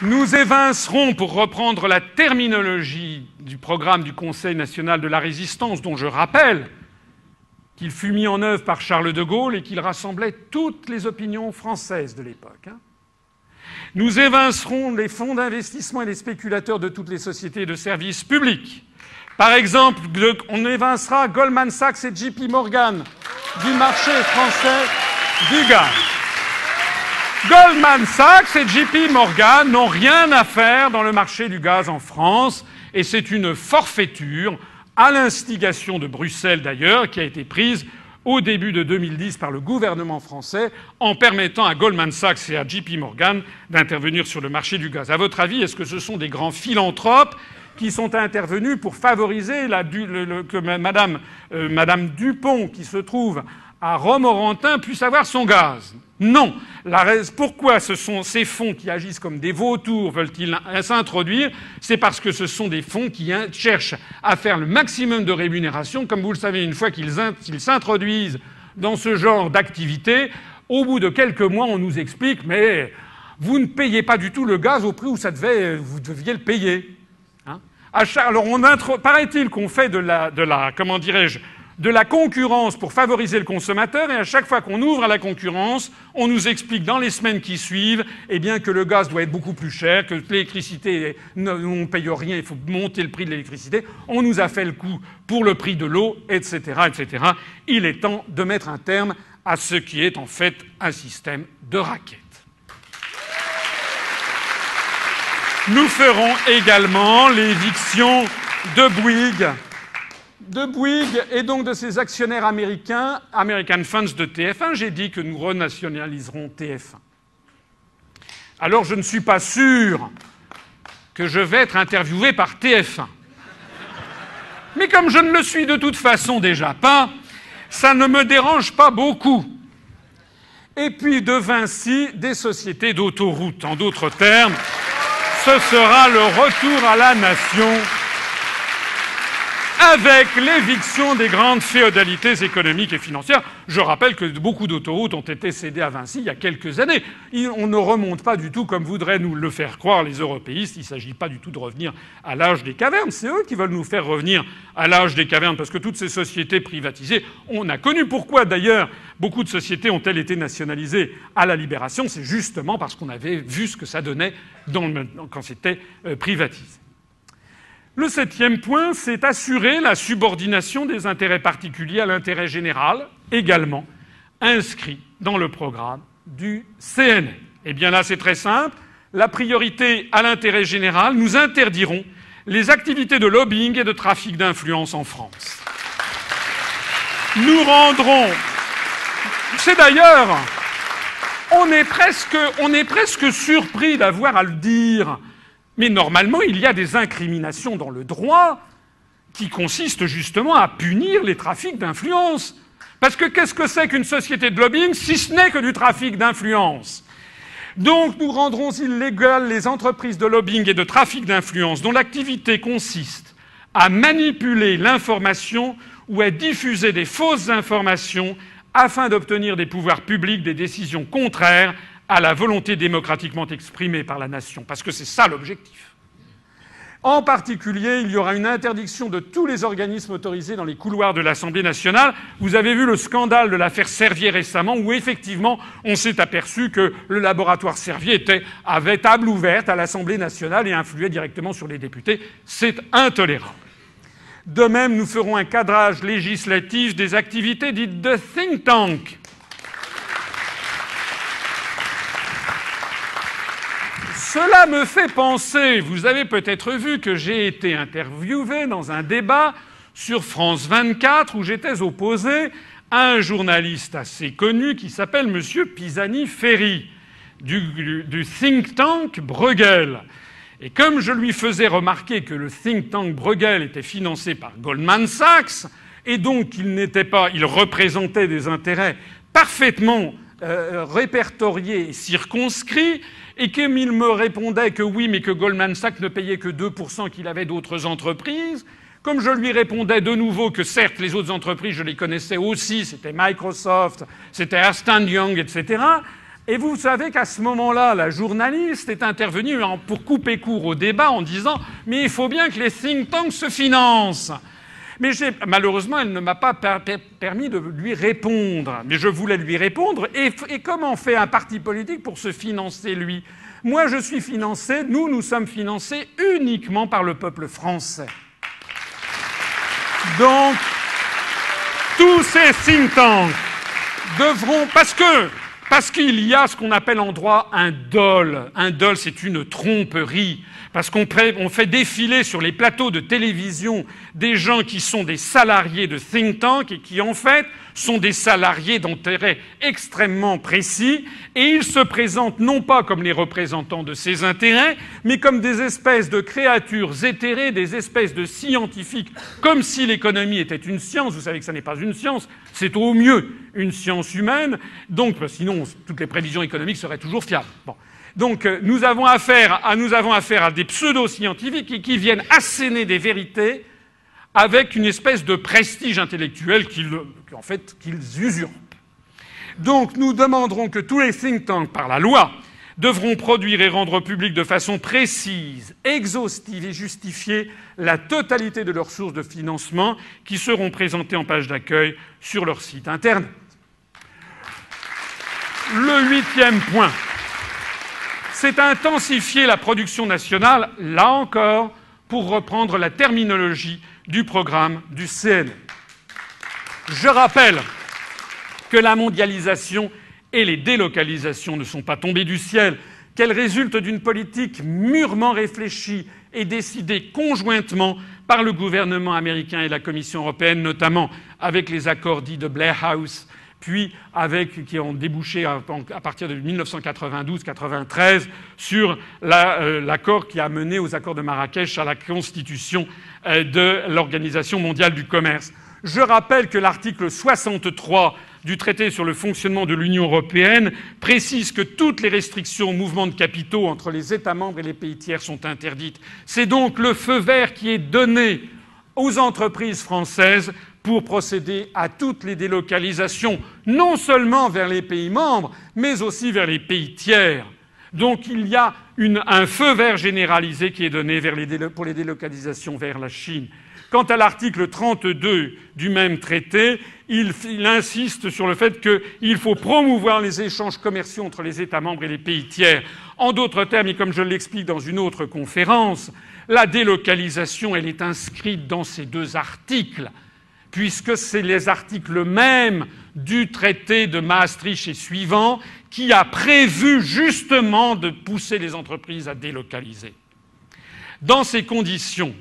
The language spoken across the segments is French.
Nous évincerons, pour reprendre la terminologie du programme du Conseil national de la résistance, dont je rappelle qu'il fut mis en œuvre par Charles de Gaulle et qu'il rassemblait toutes les opinions françaises de l'époque. Nous évincerons les fonds d'investissement et les spéculateurs de toutes les sociétés de services publics. Par exemple, on évincera Goldman Sachs et JP Morgan du marché français du gaz. Goldman Sachs et JP Morgan n'ont rien à faire dans le marché du gaz en France, et c'est une forfaiture, à l'instigation de Bruxelles d'ailleurs, qui a été prise au début de 2010 par le gouvernement français en permettant à Goldman Sachs et à JP Morgan d'intervenir sur le marché du gaz. À votre avis, est-ce que ce sont des grands philanthropes qui sont intervenus pour favoriser que Madame Dupont, qui se trouve à Romorantin, puisse avoir son gaz? Non. Pourquoi ces fonds qui agissent comme des vautours veulent-ils s'introduire? C'est parce que ce sont des fonds qui cherchent à faire le maximum de rémunération. Comme vous le savez, une fois qu'ils s'introduisent dans ce genre d'activité, au bout de quelques mois, on nous explique « mais vous ne payez pas du tout le gaz au prix où vous deviez le payer ». Alors, paraît-il qu'on fait de la concurrence pour favoriser le consommateur, et à chaque fois qu'on ouvre à la concurrence, on nous explique dans les semaines qui suivent que le gaz doit être beaucoup plus cher, que l'électricité, on ne paye rien, il faut monter le prix de l'électricité. On nous a fait le coup pour le prix de l'eau, etc., etc. Il est temps de mettre un terme à ce qui est en fait un système de raquettes. Nous ferons également l'éviction de Bouygues et donc de ses actionnaires américains, American Funds de TF1. J'ai dit que nous renationaliserons TF1. Alors je ne suis pas sûr que je vais être interviewé par TF1. Mais comme je ne le suis de toute façon déjà pas, ça ne me dérange pas beaucoup. Et puis de Vinci, des sociétés d'autoroutes. En d'autres termes, ce sera le retour à la nation avec l'éviction des grandes féodalités économiques et financières. Je rappelle que beaucoup d'autoroutes ont été cédées à Vinci il y a quelques années. On ne remonte pas du tout comme voudraient nous le faire croire les européistes. Il ne s'agit pas du tout de revenir à l'âge des cavernes. C'est eux qui veulent nous faire revenir à l'âge des cavernes, parce que toutes ces sociétés privatisées, on a connu pourquoi d'ailleurs beaucoup de sociétés ont-elles été nationalisées à la Libération. C'est justement parce qu'on avait vu ce que ça donnait quand c'était privatisé. Le 7e point, c'est assurer la subordination des intérêts particuliers à l'intérêt général, également inscrit dans le programme du CNL. Eh bien là, c'est très simple. La priorité à l'intérêt général, nous interdirons les activités de lobbying et de trafic d'influence en France. Nous rendrons... C'est d'ailleurs... On est presque surpris d'avoir à le dire. Mais normalement, il y a des incriminations dans le droit qui consistent justement à punir les trafics d'influence. Parce que qu'est-ce que c'est qu'une société de lobbying si ce n'est que du trafic d'influence? Donc nous rendrons illégales les entreprises de lobbying et de trafic d'influence dont l'activité consiste à manipuler l'information ou à diffuser des fausses informations afin d'obtenir des pouvoirs publics des décisions contraires à la volonté démocratiquement exprimée par la nation, parce que c'est ça l'objectif. En particulier, il y aura une interdiction de tous les organismes autorisés dans les couloirs de l'Assemblée nationale. Vous avez vu le scandale de l'affaire Servier récemment, où effectivement on s'est aperçu que le laboratoire Servier avait table ouverte à l'Assemblée nationale et influait directement sur les députés. C'est intolérable. De même, nous ferons un cadrage législatif des activités dites de think tank. Cela me fait penser, vous avez peut-être vu que j'ai été interviewé dans un débat sur France 24 où j'étais opposé à un journaliste assez connu qui s'appelle M. Pisani-Ferry du think tank Bruegel. Et comme je lui faisais remarquer que le think tank Bruegel était financé par Goldman Sachs et donc il représentait des intérêts parfaitement répertoriés et circonscrits, et comme il me répondait que oui, mais que Goldman Sachs ne payait que 2%, qu'il avait d'autres entreprises, comme je lui répondais de nouveau que certes, les autres entreprises, je les connaissais aussi, c'était Microsoft, c'était Ernst & Young, etc., Et vous savez qu'à ce moment-là, la journaliste est intervenue pour couper court au débat en disant « Mais il faut bien que les think tanks se financent !» Mais malheureusement, elle ne m'a pas permis de lui répondre. Mais je voulais lui répondre. Et comment fait un parti politique pour se financer, lui ? Moi, je suis financé, nous sommes financés uniquement par le peuple français. Donc, tous ces think tanks devront... Parce qu'il y a ce qu'on appelle en droit un dol. Un dol, c'est une tromperie. Parce qu'on fait défiler sur les plateaux de télévision des gens qui sont des salariés de think tank et qui, en fait, sont des salariés d'intérêts extrêmement précis. Et ils se présentent non pas comme les représentants de ces intérêts, mais comme des espèces de créatures éthérées, des espèces de scientifiques, comme si l'économie était une science. Vous savez que ça n'est pas une science, c'est au mieux une science humaine. Donc, sinon, toutes les prévisions économiques seraient toujours fiables. Bon. Donc nous avons affaire à des pseudo-scientifiques qui viennent asséner des vérités avec une espèce de prestige intellectuel qu'ils usurpent. Donc nous demanderons que tous les think tanks, par la loi, devront produire et rendre public de façon précise, exhaustive et justifiée la totalité de leurs sources de financement qui seront présentées en page d'accueil sur leur site internet. Le 8e point. C'est intensifier la production nationale, là encore, pour reprendre la terminologie du programme du CNL. Je rappelle que la mondialisation et les délocalisations ne sont pas tombées du ciel, qu'elles résultent d'une politique mûrement réfléchie et décidée conjointement par le gouvernement américain et la Commission européenne, notamment avec les accords dits de Blair House, puis qui ont débouché à partir de 1992-93 sur l'accord qui a mené aux accords de Marrakech à la constitution de l'Organisation mondiale du commerce. Je rappelle que l'article 63 du traité sur le fonctionnement de l'Union européenne précise que toutes les restrictions au mouvement de capitaux entre les États membres et les pays tiers sont interdites. C'est donc le feu vert qui est donné aux entreprises françaises pour procéder à toutes les délocalisations, non seulement vers les pays membres, mais aussi vers les pays tiers. Donc il y a un feu vert généralisé qui est donné pour les délocalisations vers la Chine. Quant à l'article 32 du même traité, il insiste sur le fait qu'il faut promouvoir les échanges commerciaux entre les États membres et les pays tiers. En d'autres termes, et comme je l'explique dans une autre conférence, la délocalisation, elle est inscrite dans ces deux articles, puisque c'est les articles mêmes du traité de Maastricht et suivants qui a prévu justement de pousser les entreprises à délocaliser. Dans ces conditions,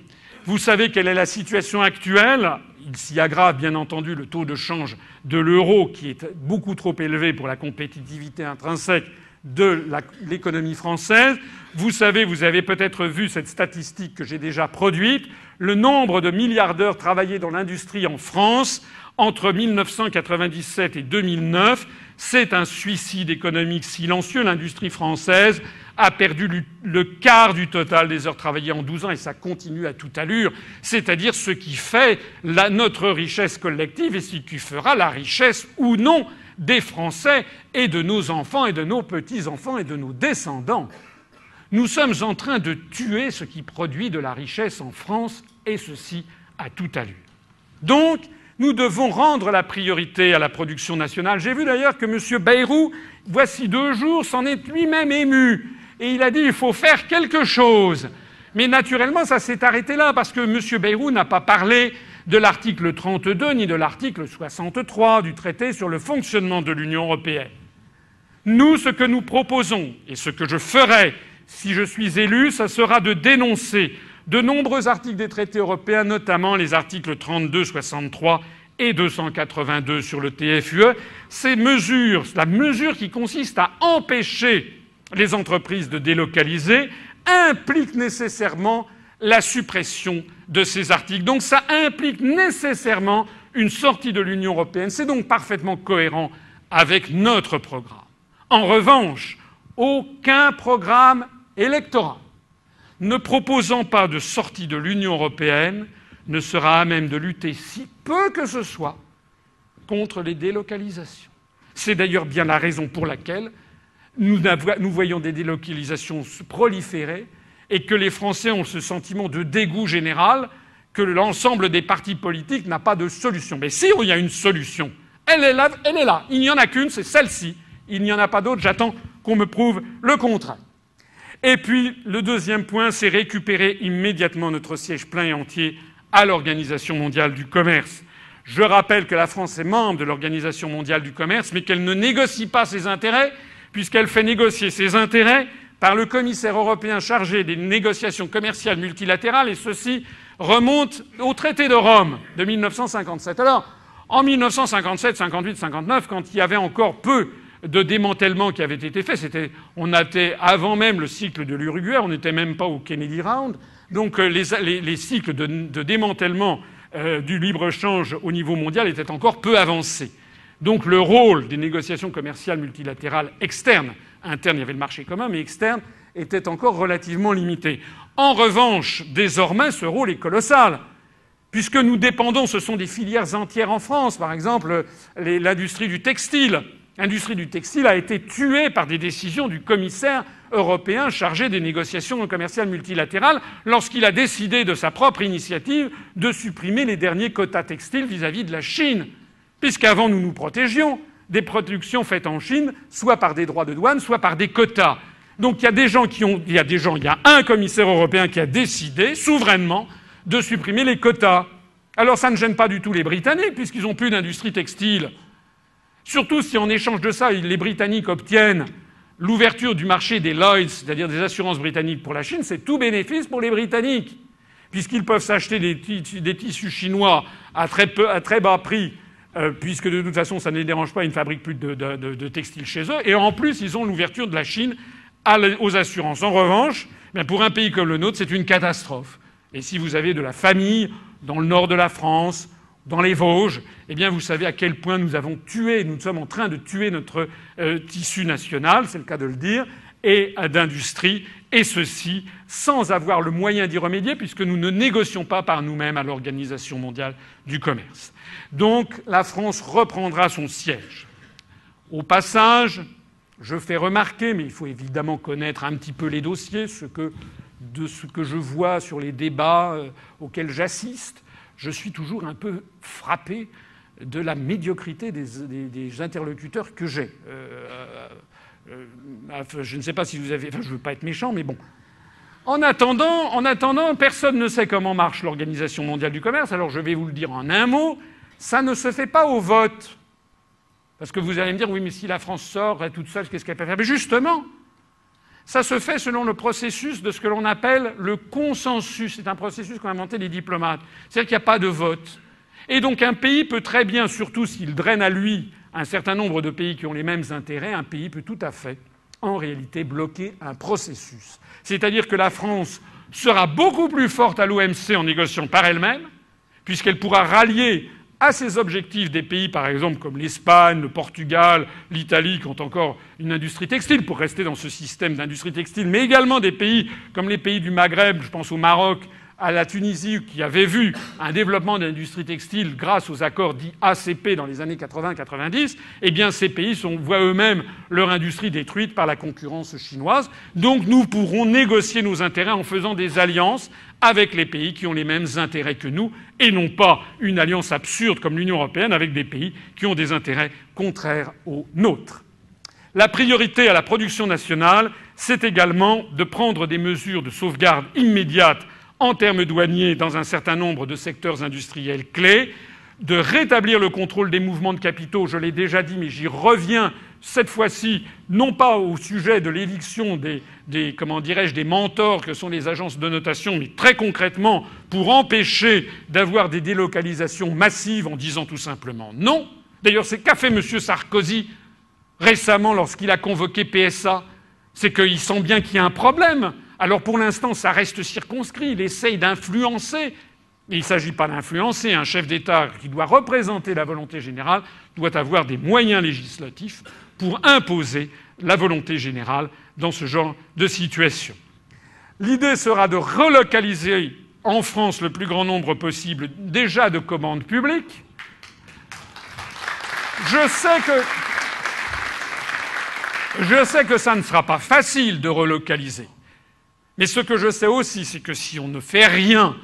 vous savez quelle est la situation actuelle. Il s'y aggrave bien entendu le taux de change de l'euro qui est beaucoup trop élevé pour la compétitivité intrinsèque de l'économie française. Vous savez, vous avez peut-être vu cette statistique que j'ai déjà produite. Le nombre de milliardaires travaillés dans l'industrie en France entre 1997 et 2009, c'est un suicide économique silencieux. L'industrie française a perdu le quart du total des heures travaillées en 12 ans et ça continue à toute allure. C'est-à-dire ce qui fait notre richesse collective et ce qui fera la richesse ou non des Français et de nos enfants et de nos petits-enfants et de nos descendants. Nous sommes en train de tuer ce qui produit de la richesse en France, et ceci à toute allure. Donc, nous devons rendre la priorité à la production nationale. J'ai vu d'ailleurs que M. Bayrou, voici 2 jours, s'en est lui-même ému. Et il a dit qu'il faut faire quelque chose. Mais naturellement, ça s'est arrêté là, parce que M. Bayrou n'a pas parlé de l'article 32 ni de l'article 63 du traité sur le fonctionnement de l'Union européenne. Nous, ce que nous proposons, et ce que je ferai si je suis élu, ça sera de dénoncer de nombreux articles des traités européens, notamment les articles 32, 63 et 282 sur le TFUE. Ces mesures, la mesure qui consiste à empêcher les entreprises de délocaliser, implique nécessairement la suppression de ces articles. Donc ça implique nécessairement une sortie de l'Union européenne. C'est donc parfaitement cohérent avec notre programme. En revanche, aucun programme électoral ne proposant pas de sortie de l'Union européenne ne sera à même de lutter, si peu que ce soit, contre les délocalisations. C'est d'ailleurs bien la raison pour laquelle nous voyons des délocalisations proliférer et que les Français ont ce sentiment de dégoût général que l'ensemble des partis politiques n'a pas de solution. Mais si il y a une solution, elle est là. Il n'y en a qu'une, c'est celle-ci. Il n'y en a pas d'autre. J'attends qu'on me prouve le contraire. Et puis, le deuxième point, c'est récupérer immédiatement notre siège plein et entier à l'Organisation mondiale du commerce. Je rappelle que la France est membre de l'Organisation mondiale du commerce, mais qu'elle ne négocie pas ses intérêts, puisqu'elle fait négocier ses intérêts par le commissaire européen chargé des négociations commerciales multilatérales, et ceci remonte au traité de Rome de 1957. Alors, en 1957, 58, 59, quand il y avait encore peu de démantèlement qui avait été fait, on était avant même le cycle de l'Uruguay, on n'était même pas au Kennedy Round, donc les cycles de démantèlement du libre-échange au niveau mondial étaient encore peu avancés. Donc le rôle des négociations commerciales multilatérales externes, internes, il y avait le marché commun, mais externes, était encore relativement limité. En revanche, désormais, ce rôle est colossal, puisque nous dépendons, ce sont des filières entières en France, par exemple l'industrie du textile. L'industrie du textile a été tuée par des décisions du commissaire européen chargé des négociations commerciales multilatérales lorsqu'il a décidé de sa propre initiative de supprimer les derniers quotas textiles vis-à-vis de la Chine. Puisqu'avant, nous nous protégions des productions faites en Chine, soit par des droits de douane, soit par des quotas. Donc il y a un commissaire européen qui a décidé, souverainement, de supprimer les quotas. Alors ça ne gêne pas du tout les Britanniques, puisqu'ils n'ont plus d'industrie textile. Surtout si, en échange de ça, les Britanniques obtiennent l'ouverture du marché des Lloyds, c'est-à-dire des assurances britanniques pour la Chine, c'est tout bénéfice pour les Britanniques, puisqu'ils peuvent s'acheter des tissus chinois à très bas prix, puisque de toute façon, ça ne les dérange pas, ils ne fabriquent plus de textiles chez eux, et en plus, ils ont l'ouverture de la Chine aux assurances. En revanche, pour un pays comme le nôtre, c'est une catastrophe. Et si vous avez de la famille dans le nord de la France, dans les Vosges, eh bien vous savez à quel point nous sommes en train de tuer notre tissu national, c'est le cas de le dire, et d'industrie, et ceci sans avoir le moyen d'y remédier, puisque nous ne négocions pas par nous-mêmes à l'Organisation mondiale du commerce. Donc la France reprendra son siège. Au passage, je fais remarquer, mais il faut évidemment connaître un petit peu les dossiers, de ce que je vois sur les débats auxquels j'assiste, je suis toujours un peu frappé de la médiocrité des interlocuteurs que j'ai. Je ne sais pas si vous avez... Enfin, je ne veux pas être méchant, mais bon. En attendant, personne ne sait comment marche l'Organisation mondiale du commerce, alors je vais vous le dire en un mot, ça ne se fait pas au vote. Parce que vous allez me dire, oui, mais si la France sort toute seule, qu'est-ce qu'elle peut faire? Mais justement, ça se fait selon le processus de ce que l'on appelle le consensus. C'est un processus qu'ont inventé les diplomates. C'est-à-dire qu'il n'y a pas de vote. Et donc un pays peut très bien, surtout s'il draine à lui un certain nombre de pays qui ont les mêmes intérêts, un pays peut tout à fait, en réalité, bloquer un processus. C'est-à-dire que la France sera beaucoup plus forte à l'OMC en négociant par elle-même, puisqu'elle pourra rallier à ces objectifs des pays, par exemple, comme l'Espagne, le Portugal, l'Italie, qui ont encore une industrie textile, pour rester dans ce système d'industrie textile, mais également des pays comme les pays du Maghreb, je pense au Maroc, à la Tunisie, qui avait vu un développement de l'industrie textile grâce aux accords dits ACP dans les années 80-90, eh bien ces pays voient eux-mêmes leur industrie détruite par la concurrence chinoise. Donc nous pourrons négocier nos intérêts en faisant des alliances avec les pays qui ont les mêmes intérêts que nous, et non pas une alliance absurde comme l'Union européenne avec des pays qui ont des intérêts contraires aux nôtres. La priorité à la production nationale, c'est également de prendre des mesures de sauvegarde immédiates en termes douaniers dans un certain nombre de secteurs industriels clés, de rétablir le contrôle des mouvements de capitaux, je l'ai déjà dit, mais j'y reviens cette fois-ci, non pas au sujet de l'éviction des mentors que sont les agences de notation, mais très concrètement pour empêcher d'avoir des délocalisations massives en disant tout simplement non. D'ailleurs, c'est qu'a fait M. Sarkozy récemment lorsqu'il a convoqué PSA, c'est qu'il sent bien qu'il y a un problème. Alors pour l'instant, ça reste circonscrit, il essaye d'influencer. Mais il ne s'agit pas d'influencer. Un chef d'État qui doit représenter la volonté générale doit avoir des moyens législatifs pour imposer la volonté générale dans ce genre de situation. L'idée sera de relocaliser en France le plus grand nombre possible déjà de commandes publiques. Je sais que... Je sais que ça ne sera pas facile de relocaliser. Mais ce que je sais aussi, c'est que si on ne fait rien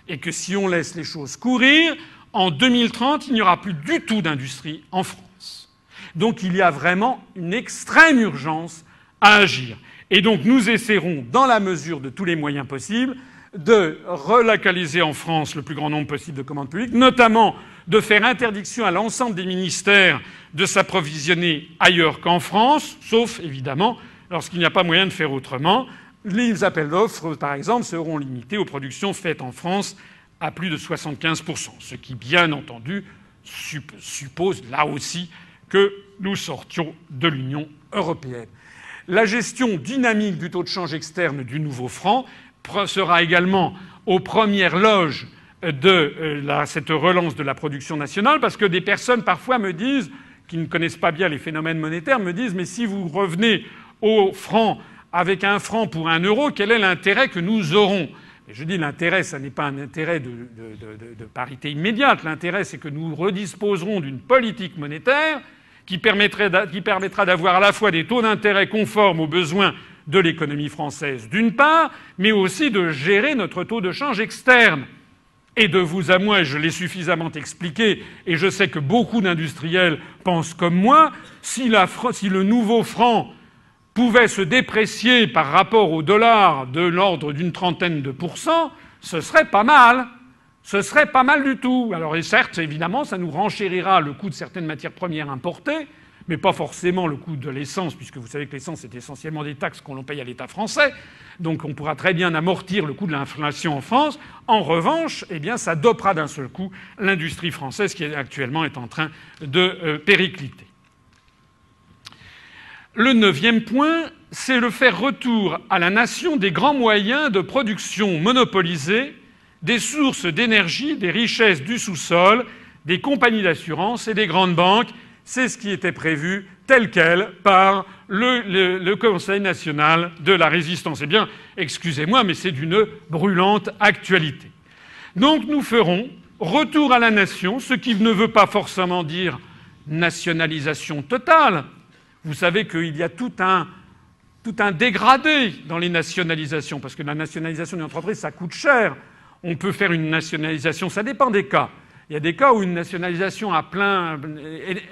et que si on laisse les choses courir, en 2030, il n'y aura plus du tout d'industrie en France. Donc il y a vraiment une extrême urgence à agir. Et donc nous essaierons, dans la mesure de tous les moyens possibles, de relocaliser en France le plus grand nombre possible de commandes publiques, notamment de faire interdiction à l'ensemble des ministères de s'approvisionner ailleurs qu'en France, sauf évidemment lorsqu'il n'y a pas moyen de faire autrement. Les appels d'offres, par exemple, seront limités aux productions faites en France à plus de 75%, ce qui, bien entendu, suppose là aussi que nous sortions de l'Union européenne. La gestion dynamique du taux de change externe du nouveau franc sera également aux premières loges de cette relance de la production nationale, parce que des personnes parfois me disent, qui ne connaissent pas bien les phénomènes monétaires, me disent « mais si vous revenez au franc avec un franc pour un euro, quel est l'intérêt que nous aurons ?» Et je dis l'intérêt, ça n'est pas un intérêt de parité immédiate. L'intérêt, c'est que nous redisposerons d'une politique monétaire qui permettra d'avoir à la fois des taux d'intérêt conformes aux besoins de l'économie française, d'une part, mais aussi de gérer notre taux de change externe. Et de vous à moi, et je l'ai suffisamment expliqué, et je sais que beaucoup d'industriels pensent comme moi, si le nouveau franc pouvait se déprécier par rapport au dollar de l'ordre d'une trentaine de %, ce serait pas mal. Ce serait pas mal du tout. Alors, et certes, évidemment, ça nous renchérira le coût de certaines matières premières importées, mais pas forcément le coût de l'essence, puisque vous savez que l'essence, c'est essentiellement des taxes qu'on paye à l'État français. Donc on pourra très bien amortir le coût de l'inflation en France. En revanche, eh bien, ça dopera d'un seul coup l'industrie française qui actuellement est en train de péricliter. Le 9e point, c'est le faire retour à la nation des grands moyens de production monopolisés, des sources d'énergie, des richesses du sous-sol, des compagnies d'assurance et des grandes banques. C'est ce qui était prévu tel quel par le Conseil national de la résistance. Eh bien, excusez-moi, mais c'est d'une brûlante actualité. Donc nous ferons retour à la nation, ce qui ne veut pas forcément dire nationalisation totale. Vous savez qu'il y a tout un dégradé dans les nationalisations, parce que la nationalisation d'une entreprise, ça coûte cher. On peut faire une nationalisation, ça dépend des cas. Il y a des cas où une nationalisation à plein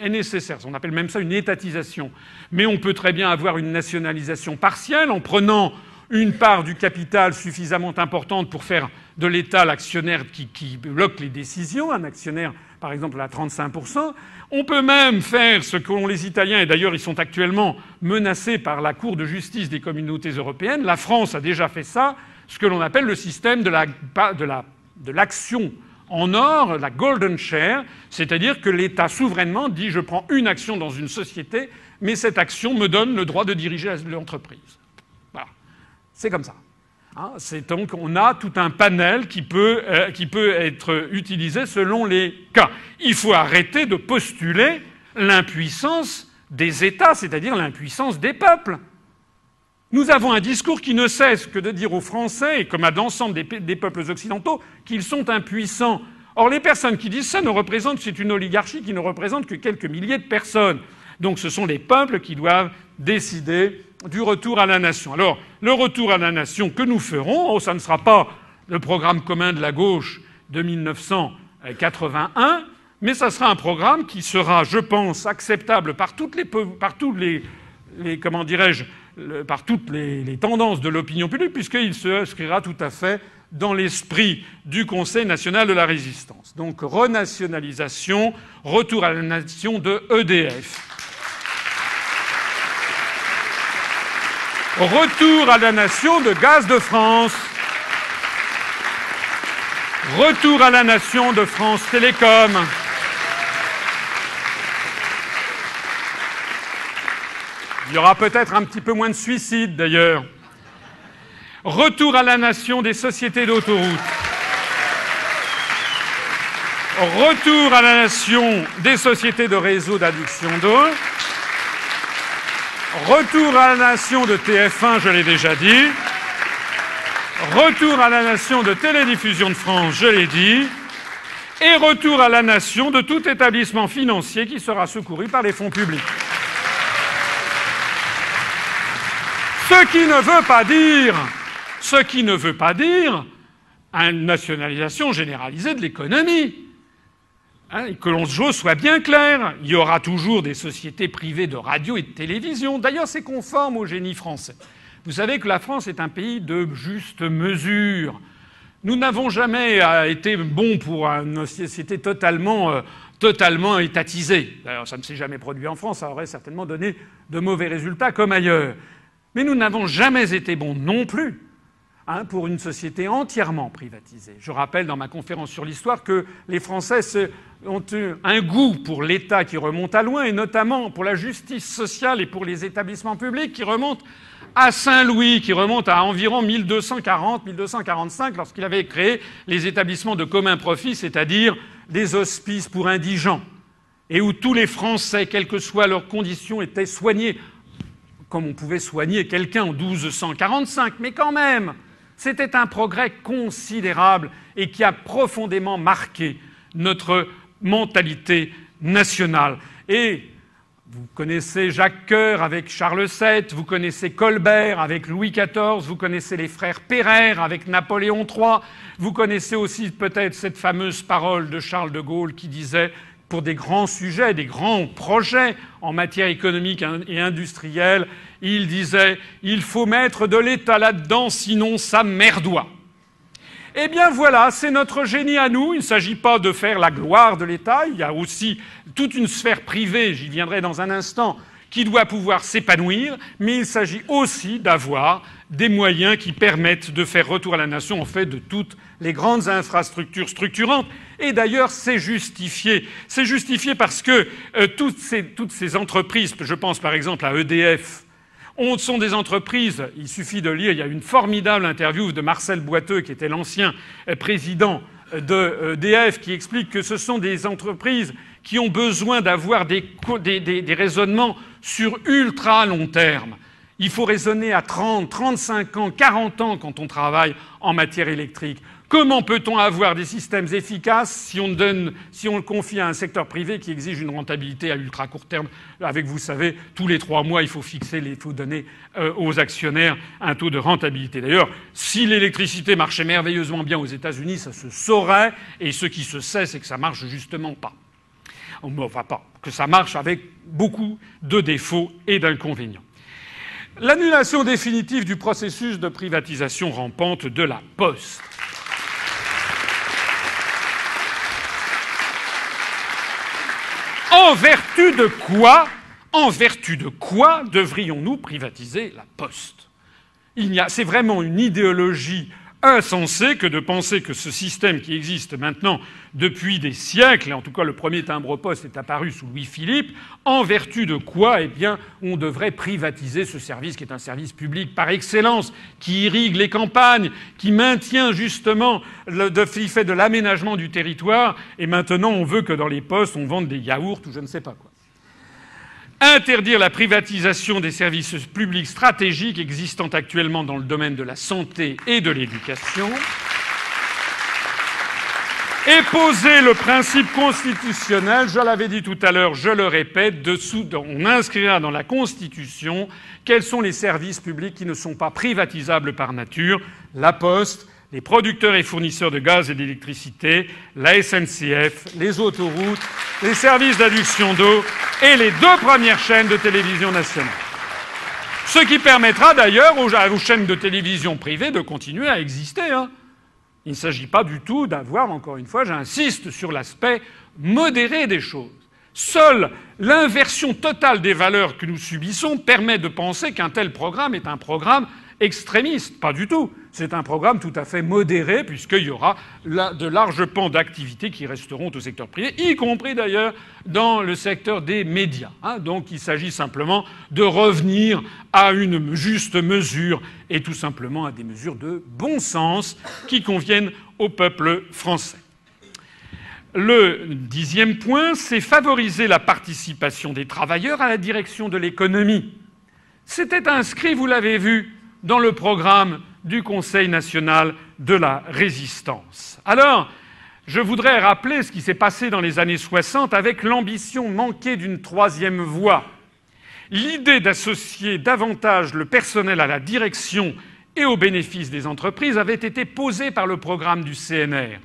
est nécessaire. On appelle même ça une étatisation. Mais on peut très bien avoir une nationalisation partielle en prenant une part du capital suffisamment importante pour faire de l'État l'actionnaire qui bloque les décisions, un actionnaire par exemple à 35%. On peut même faire ce qu'ont les Italiens, et d'ailleurs ils sont actuellement menacés par la Cour de justice des communautés européennes. La France a déjà fait ça, ce que l'on appelle le système de l'action en or, la golden share, c'est-à-dire que l'État souverainement dit « je prends une action dans une société, mais cette action me donne le droit de diriger l'entreprise ». Voilà. C'est comme ça. Hein, donc on a tout un panel qui peut être utilisé selon les cas. Il faut arrêter de postuler l'impuissance des États, c'est-à-dire l'impuissance des peuples. Nous avons un discours qui ne cesse que de dire aux Français, et comme à l'ensemble des peuples occidentaux, qu'ils sont impuissants. Or, les personnes qui disent ça c'est une oligarchie qui ne représente que quelques milliers de personnes. Donc ce sont les peuples qui doivent décider du retour à la nation. Alors, le retour à la nation que nous ferons, ça ne sera pas le programme commun de la gauche de 1981, mais ça sera un programme qui sera, je pense, acceptable par toutes les tendances de l'opinion publique, puisqu'il se inscrira tout à fait dans l'esprit du Conseil national de la résistance. Donc renationalisation, retour à la nation de EDF. Retour à la nation de Gaz de France. Retour à la nation de France Télécom. Il y aura peut-être un petit peu moins de suicides, d'ailleurs. Retour à la nation des sociétés d'autoroutes. Retour à la nation des sociétés de réseaux d'adduction d'eau. Retour à la nation de TF1, je l'ai déjà dit. Retour à la nation de Télédiffusion de France, je l'ai dit. Et retour à la nation de tout établissement financier qui sera secouru par les fonds publics. Ce qui ne veut pas dire une nationalisation généralisée de l'économie. Hein, que l'on soit bien clair, il y aura toujours des sociétés privées de radio et de télévision. D'ailleurs, c'est conforme au génie français. Vous savez que la France est un pays de juste mesure. Nous n'avons jamais été bons pour une société totalement étatisée. D'ailleurs, ça ne s'est jamais produit en France, ça aurait certainement donné de mauvais résultats comme ailleurs. Mais nous n'avons jamais été bons non plus pour une société entièrement privatisée. Je rappelle dans ma conférence sur l'histoire que les Français ont eu un goût pour l'État qui remonte à loin, et notamment pour la justice sociale et pour les établissements publics qui remontent à Saint-Louis, qui remonte à environ 1240-1245, lorsqu'il avait créé les établissements de commun profit, c'est-à-dire des hospices pour indigents, et où tous les Français, quelles que soient leurs conditions, étaient soignés comme on pouvait soigner quelqu'un en 1245, mais quand même, c'était un progrès considérable et qui a profondément marqué notre mentalité nationale. Et vous connaissez Jacques Coeur avec Charles VII, vous connaissez Colbert avec Louis XIV, vous connaissez les frères Pereire avec Napoléon III, vous connaissez aussi peut-être cette fameuse parole de Charles de Gaulle qui disait, pour des grands sujets, des grands projets en matière économique et industrielle, il disait « Il faut mettre de l'État là-dedans, sinon ça merdoit ». Eh bien voilà, c'est notre génie à nous. Il ne s'agit pas de faire la gloire de l'État. Il y a aussi toute une sphère privée, j'y viendrai dans un instant, qui doit pouvoir s'épanouir. Mais il s'agit aussi d'avoir des moyens qui permettent de faire retour à la nation, en fait, de toutes les grandes infrastructures structurantes. Et d'ailleurs, c'est justifié. C'est justifié parce que toutes ces entreprises, je pense par exemple à EDF, sont des entreprises, il suffit de lire, il y a une formidable interview de Marcel Boiteux, qui était l'ancien président de EDF, qui explique que ce sont des entreprises qui ont besoin d'avoir des raisonnements sur ultra long terme. Il faut raisonner à 30, 35 ans, 40 ans quand on travaille en matière électrique. Comment peut-on avoir des systèmes efficaces si on le confie à un secteur privé qui exige une rentabilité à ultra court terme? Avec, vous savez, tous les 3 mois, il faut donner aux actionnaires un taux de rentabilité. D'ailleurs, si l'électricité marchait merveilleusement bien aux États-Unis, ça se saurait, et ce qui se sait, c'est que ça marche justement pas. Enfin, pas. Que ça marche avec beaucoup de défauts et d'inconvénients. L'annulation définitive du processus de privatisation rampante de la Poste. En vertu de quoi devrions-nous privatiser la Poste? C'est vraiment une idéologie insensée que de penser que ce système qui existe maintenant depuis des siècles, et en tout cas le premier timbre-poste est apparu sous Louis-Philippe, en vertu de quoi, eh bien, on devrait privatiser ce service qui est un service public par excellence, qui irrigue les campagnes, qui maintient justement qui fait de l'aménagement du territoire, et maintenant on veut que dans les postes on vende des yaourts ou je ne sais pas quoi. Interdire la privatisation des services publics stratégiques existant actuellement dans le domaine de la santé et de l'éducation. Et poser le principe constitutionnel, je l'avais dit tout à l'heure, je le répète, on inscrira dans la Constitution quels sont les services publics qui ne sont pas privatisables par nature: la Poste, les producteurs et fournisseurs de gaz et d'électricité, la SNCF, les autoroutes, les services d'adduction d'eau et les 2 premières chaînes de télévision nationale. Ce qui permettra d'ailleurs aux chaînes de télévision privées de continuer à exister. Il ne s'agit pas du tout d'avoir, encore une fois, j'insiste sur l'aspect modéré des choses. Seule l'inversion totale des valeurs que nous subissons permet de penser qu'un tel programme est un programme extrémiste. Pas du tout. C'est un programme tout à fait modéré, puisqu'il y aura de larges pans d'activités qui resteront au secteur privé, y compris d'ailleurs dans le secteur des médias. Donc il s'agit simplement de revenir à une juste mesure et tout simplement à des mesures de bon sens qui conviennent au peuple français. Le 10e point, c'est favoriser la participation des travailleurs à la direction de l'économie. C'était inscrit, vous l'avez vu, dans le programme du Conseil national de la Résistance. Alors, je voudrais rappeler ce qui s'est passé dans les années 60 avec l'ambition manquée d'une 3e voie. l'idée d'associer davantage le personnel à la direction et au bénéfice des entreprises avait été posée par le programme du CNR.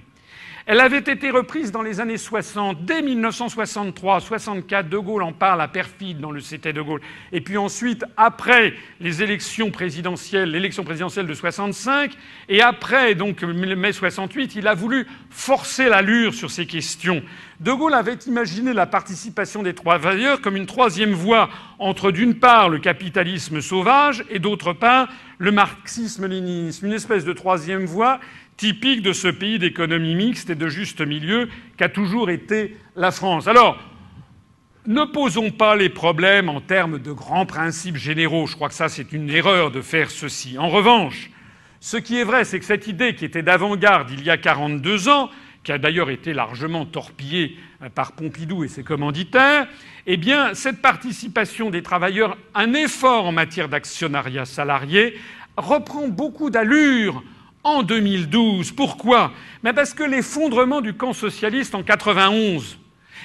Elle avait été reprise dans les années 60, dès 1963-64. De Gaulle en parle à perfide dans le C'était de Gaulle. Et puis ensuite, après les élections présidentielles, l'élection présidentielle de 65, et après donc mai 68, il a voulu forcer l'allure sur ces questions. De Gaulle avait imaginé la participation des travailleurs comme une troisième voie entre, d'une part, le capitalisme sauvage et, d'autre part, le marxisme-léninisme. Une espèce de troisième voie typique de ce pays d'économie mixte et de juste milieu qu'a toujours été la France. Alors, ne posons pas les problèmes en termes de grands principes généraux. Je crois que ça, c'est une erreur de faire ceci. En revanche, ce qui est vrai, c'est que cette idée qui était d'avant-garde il y a 42 ans, qui a d'ailleurs été largement torpillée par Pompidou et ses commanditaires, eh bien, cette participation des travailleurs, un effort en matière d'actionnariat salarié, reprend beaucoup d'allure en 2012. Pourquoi ? Parce que l'effondrement du camp socialiste en 91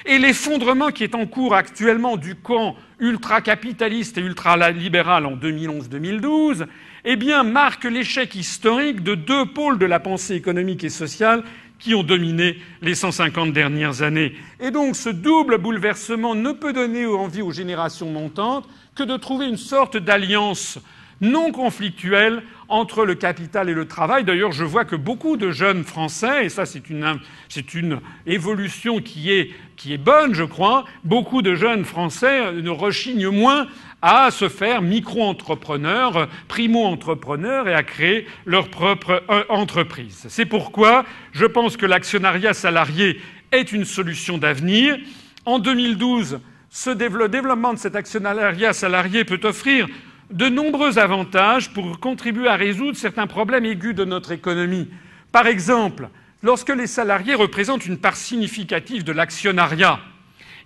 et l'effondrement qui est en cours actuellement du camp ultracapitaliste et ultralibéral en 2011-2012, eh bien, marque l'échec historique de deux pôles de la pensée économique et sociale qui ont dominé les 150 dernières années. Et donc ce double bouleversement ne peut donner envie aux générations montantes que de trouver une sorte d'alliance non conflictuelle entre le capital et le travail. D'ailleurs, je vois que beaucoup de jeunes Français, et ça c'est une évolution qui est bonne, je crois, beaucoup de jeunes Français ne rechignent moins à se faire micro-entrepreneurs, primo-entrepreneurs et à créer leur propre entreprise. C'est pourquoi je pense que l'actionnariat salarié est une solution d'avenir. En 2012, le développement de cet actionnariat salarié peut offrir de nombreux avantages pour contribuer à résoudre certains problèmes aigus de notre économie. Par exemple, lorsque les salariés représentent une part significative de l'actionnariat,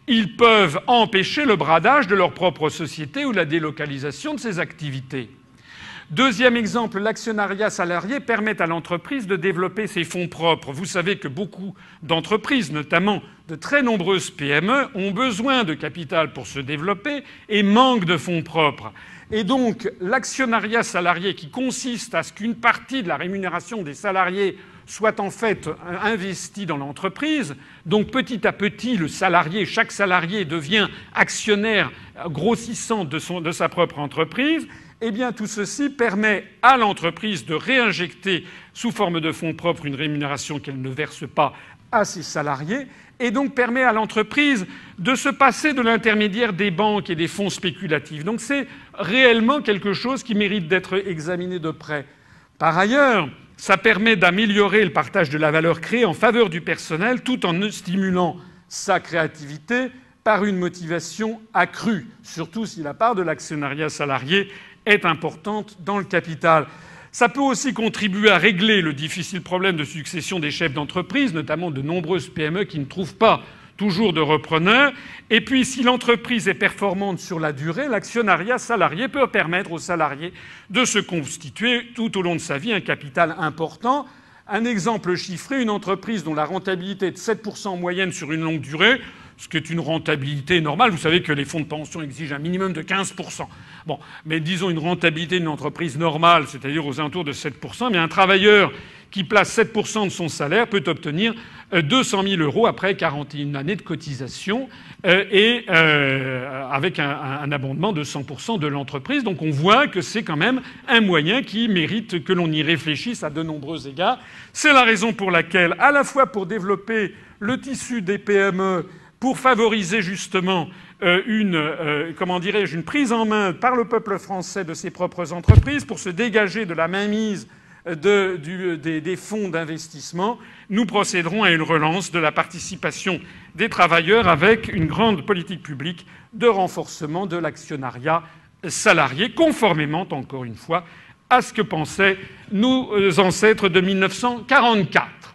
ils peuvent empêcher le bradage de leur propre société ou la délocalisation de ses activités. Deuxième exemple, l'actionnariat salarié permet à l'entreprise de développer ses fonds propres. Vous savez que beaucoup d'entreprises, notamment de très nombreuses PME, ont besoin de capital pour se développer et manquent de fonds propres. Et donc, l'actionnariat salarié qui consiste à ce qu'une partie de la rémunération des salariés soit en fait investie dans l'entreprise, donc petit à petit, chaque salarié devient actionnaire grossissant de sa propre entreprise, eh bien tout ceci permet à l'entreprise de réinjecter sous forme de fonds propres une rémunération qu'elle ne verse pas à ses salariés, et donc permet à l'entreprise de se passer de l'intermédiaire des banques et des fonds spéculatifs. Donc c'est réellement quelque chose qui mérite d'être examiné de près. Par ailleurs, ça permet d'améliorer le partage de la valeur créée en faveur du personnel tout en stimulant sa créativité par une motivation accrue, surtout si la part de l'actionnariat salarié est importante dans le capital. Ça peut aussi contribuer à régler le difficile problème de succession des chefs d'entreprise, notamment de nombreuses PME qui ne trouvent pas toujours de repreneurs. Et puis, si l'entreprise est performante sur la durée, l'actionnariat salarié peut permettre aux salariés de se constituer tout au long de sa vie un capital important. Un exemple chiffré, une entreprise dont la rentabilité est de 7% en moyenne sur une longue durée, ce qui est une rentabilité normale. Vous savez que les fonds de pension exigent un minimum de 15%. Bon, mais disons une rentabilité d'une entreprise normale, c'est-à-dire aux alentours de 7%, mais un travailleur qui place 7% de son salaire peut obtenir 200 000 € après 41 années de cotisation et avec un abondement de 100% de l'entreprise. Donc on voit que c'est quand même un moyen qui mérite que l'on y réfléchisse à de nombreux égards. C'est la raison pour laquelle, à la fois pour développer le tissu des PME, pour favoriser justement une prise en main par le peuple français de ses propres entreprises, pour se dégager de la mainmise des fonds d'investissement, nous procéderons à une relance de la participation des travailleurs avec une grande politique publique de renforcement de l'actionnariat salarié, conformément, encore une fois, à ce que pensaient nos ancêtres de 1944.